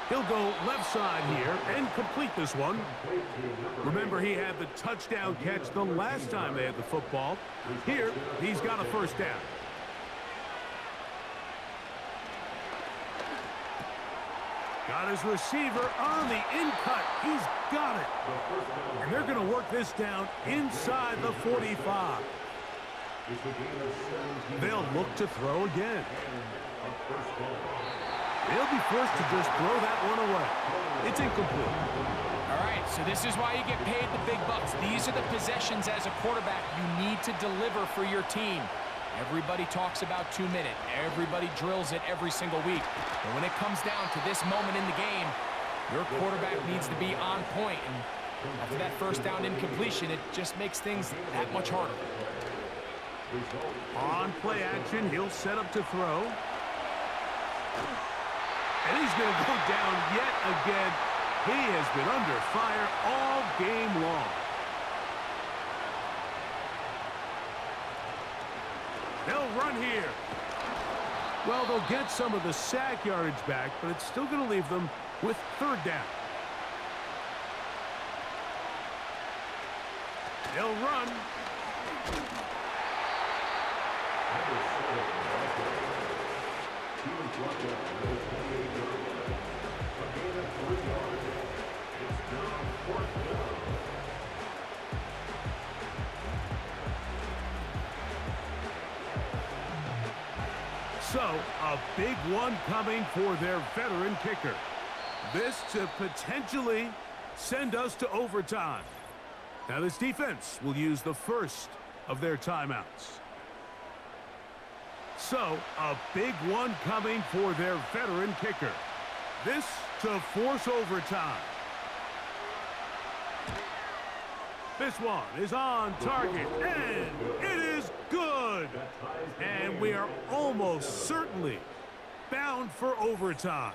B: He'll go left side here and complete this one. Remember, he had the touchdown catch the last time they had the football. Here, he's got a first down. Got his receiver on the in-cut. He's got it. And they're going to work this down inside the 45. They'll look to throw again. They'll be forced to just throw that one away. It's incomplete.
C: All right, so this is why you get paid the big bucks. These are the possessions as a quarterback you need to deliver for your team. Everybody talks about 2 minutes. Everybody drills it every single week. But when it comes down to this moment in the game, your quarterback needs to be on point. And after that first down incompletion, it just makes things that much harder.
B: On play action, he'll set up to throw. And he's going to go down yet again. He has been under fire all game long. They'll run here. Well, they'll get some of the sack yardage back, but it's still going to leave them with third down. They'll run. So, a big one coming for their veteran kicker. This to potentially send us to overtime. Now, this defense will use the first of their timeouts. So, a big one coming for their veteran kicker. This to force overtime. This one is on target, and it is good. And we are almost certainly bound for overtime.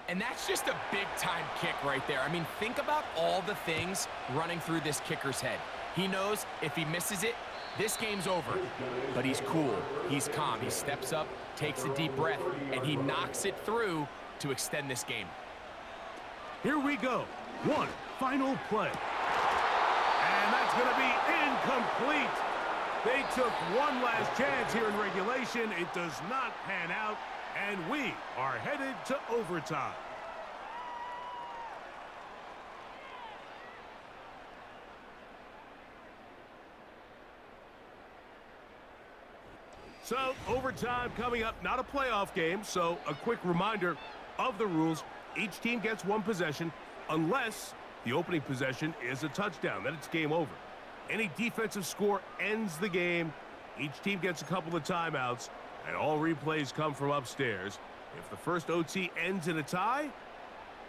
C: And that's just a big-time kick right there. I mean, think about all the things running through this kicker's head. He knows if he misses it, this game's over. But he's cool. He's calm. He steps up, takes a deep breath, and he knocks it through to extend this game.
B: Here we go. One final play. And that's going to be incomplete. They took one last chance here in regulation. It does not pan out, and we are headed to overtime. So, overtime coming up, not a playoff game, so a quick reminder of the rules. Each team gets one possession unless the opening possession is a touchdown. Then it's game over. Any defensive score ends the game. Each team gets a couple of timeouts, and all replays come from upstairs. If the first OT ends in a tie,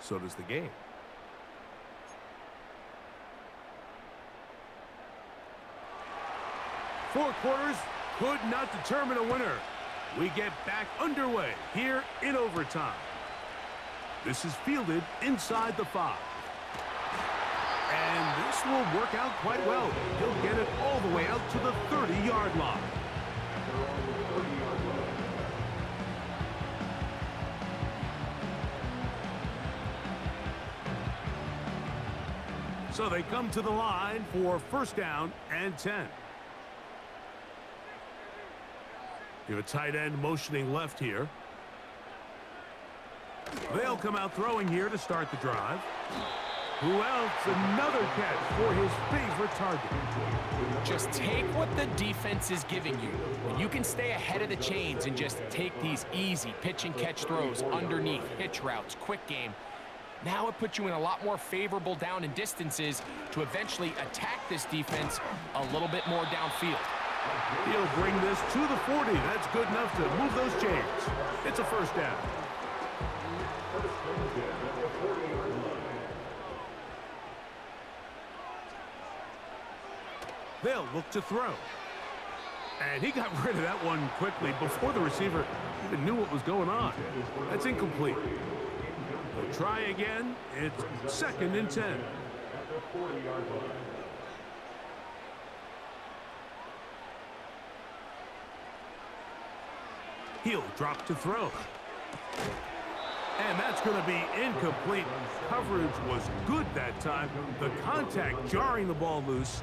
B: so does the game. Four quarters could not determine a winner. We get back underway here in overtime. This is fielded inside the 5. And this will work out quite well. He'll get it all the way out to the 30-yard line. So they come to the line for first down and 10. You have a tight end motioning left here. They'll come out throwing here to start the drive. Who else? Another catch for his favorite target.
C: Just take what the defense is giving you. When you can stay ahead of the chains and just take these easy pitch and catch throws underneath, hitch routes, quick game, now it puts you in a lot more favorable down and distances to eventually attack this defense a little bit more downfield.
B: He'll bring this to the 40. That's good enough to move those chains. It's a first down. They'll look to throw. And he got rid of that one quickly before the receiver even knew what was going on. That's incomplete. They'll try again. It's 2nd and 10.
D: At the 40-yard line.
B: He'll drop to throw. And that's going to be incomplete. Coverage was good that time. The contact jarring the ball loose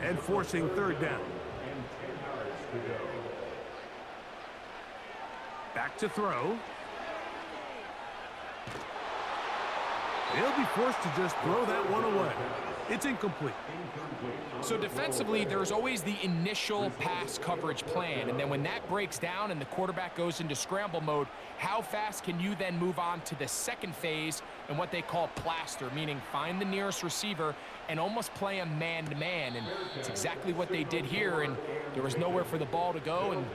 B: and forcing 3rd down.
D: And 10 yards to go.
B: Back to throw. He'll be forced to just throw that one away. It's incomplete.
C: So defensively, there's always the initial pass coverage plan, and then when that breaks down and the quarterback goes into scramble mode, how fast can you then move on to the second phase and what they call plaster, meaning find the nearest receiver and almost play a man-to-man, and it's exactly what they did here, and there was nowhere for the ball to go, and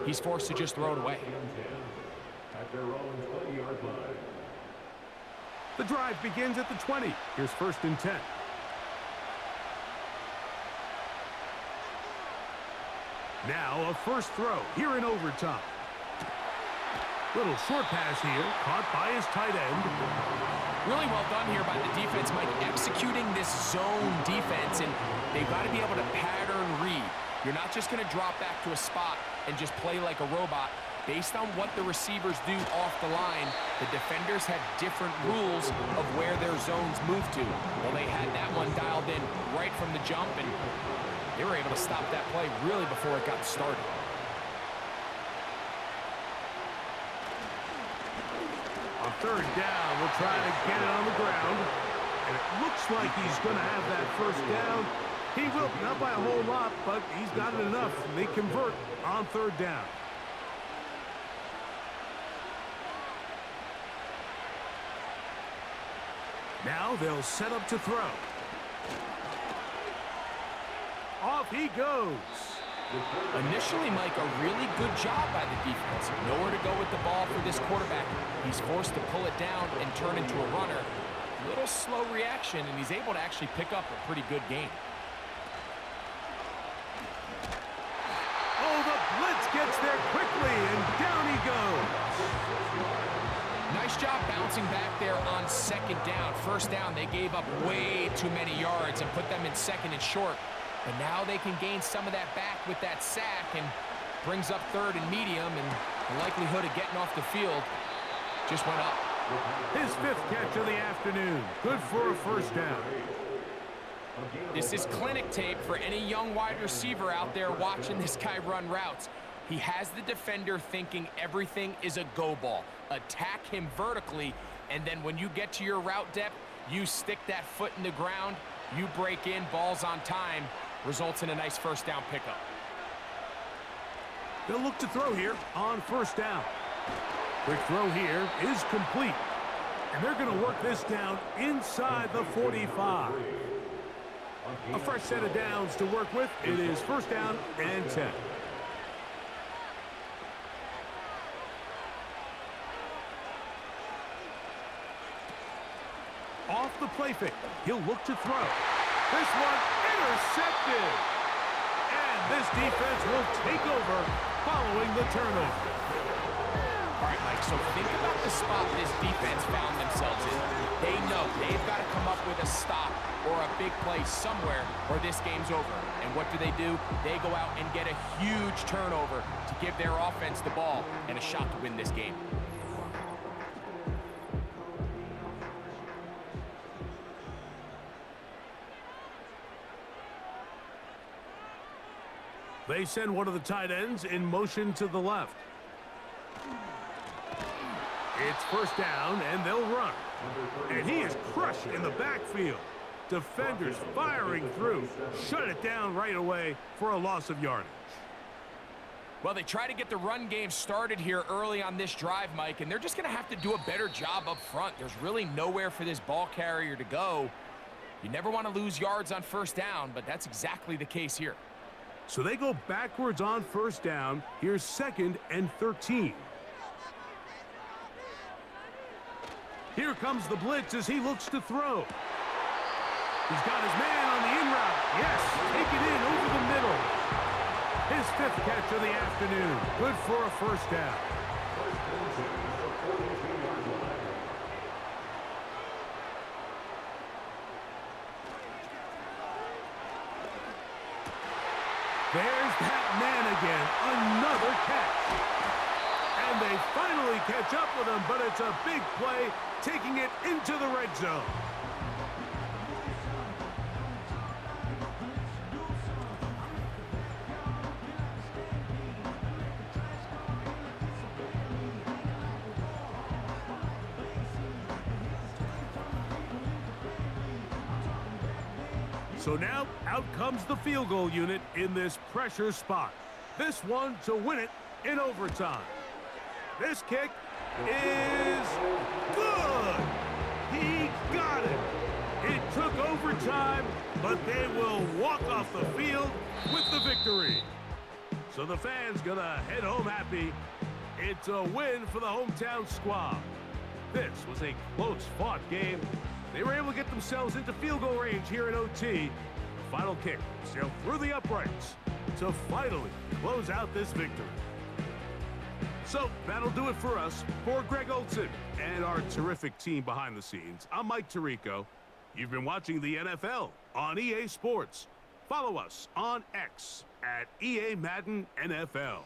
C: he's forced to just throw it away.
D: At their own 20-yard line.
B: The drive begins at the 20. Here's 1st and 10. Now a first throw here in overtime. Little short pass here, caught by his tight end.
C: Really well done here by the defense, Mike, executing this zone defense, and they've got to be able to pattern read. You're not just going to drop back to a spot and just play like a robot. Based on what the receivers do off the line, the defenders have different rules of where their zones move to. Well, they had that one dialed in right from the jump, and they were able to stop that play really before it got started.
B: On 3rd down, we'll try to get it on the ground. And it looks like he's going to have that 1st down. He will, not by a whole lot, but he's got it enough. They convert on 3rd down. Now they'll set up to throw. Off he goes.
C: Initially, Mike, a really good job by the defense. Nowhere to go with the ball for this quarterback. He's forced to pull it down and turn into a runner. Little slow reaction, and he's able to actually pick up a pretty good game.
B: Oh, the blitz gets there quickly, and down he goes.
C: Nice job bouncing back there on 2nd down. 1st down, they gave up way too many yards and put them in 2nd and short. But now they can gain some of that back with that sack and brings up 3rd and medium, and the likelihood of getting off the field just went up.
B: His 5th catch of the afternoon. Good for a 1st down.
C: This is clinic tape for any young wide receiver out there watching this guy run routes. He has the defender thinking everything is a go ball. Attack him vertically, and then when you get to your route depth, you stick that foot in the ground, you break in, balls on time, results in a nice 1st down pickup.
B: They'll look to throw here on 1st down. Quick throw here is complete. And they're going to work this down inside the 45. A fresh set of downs to work with. It is 1st down and 10. Off the play fake. He'll look to throw. This one intercepted. And this defense will take over following the turnover.
C: All right, Mike, so think about the spot this defense found themselves in. They know they've got to come up with a stop or a big play somewhere or this game's over. And what do? They go out and get a huge turnover to give their offense the ball and a shot to win this game.
B: They send one of the tight ends in motion to the left. It's 1st down, and they'll run. And he is crushed in the backfield. Defenders firing through. Shut it down right away for a loss of yardage.
C: Well, they try to get the run game started here early on this drive, Mike, and they're just going to have to do a better job up front. There's really nowhere for this ball carrier to go. You never want to lose yards on 1st down, but that's exactly the case here.
B: So they go backwards on 1st down. Here's 2nd and 13. Here comes the blitz as he looks to throw. He's got his man on the in route. Yes, take it in over the middle. His 5th catch of the afternoon. Good for a first down. There's that man again. Another catch. And they finally catch up with him, but it's a big play, taking it into the red zone. So now, out comes the field goal unit in this pressure spot. This one to win it in overtime. This kick is good. He got it. It took overtime, but they will walk off the field with the victory. So the fans gonna head home happy. It's a win for the hometown squad. This was a close-fought game. They were able to get themselves into field goal range here in OT. The final kick sailed through the uprights to finally close out this victory. So that'll do it for us. For Greg Olson and our terrific team behind the scenes, I'm Mike Tirico. You've been watching the NFL on EA Sports. Follow us on X at EA Madden NFL.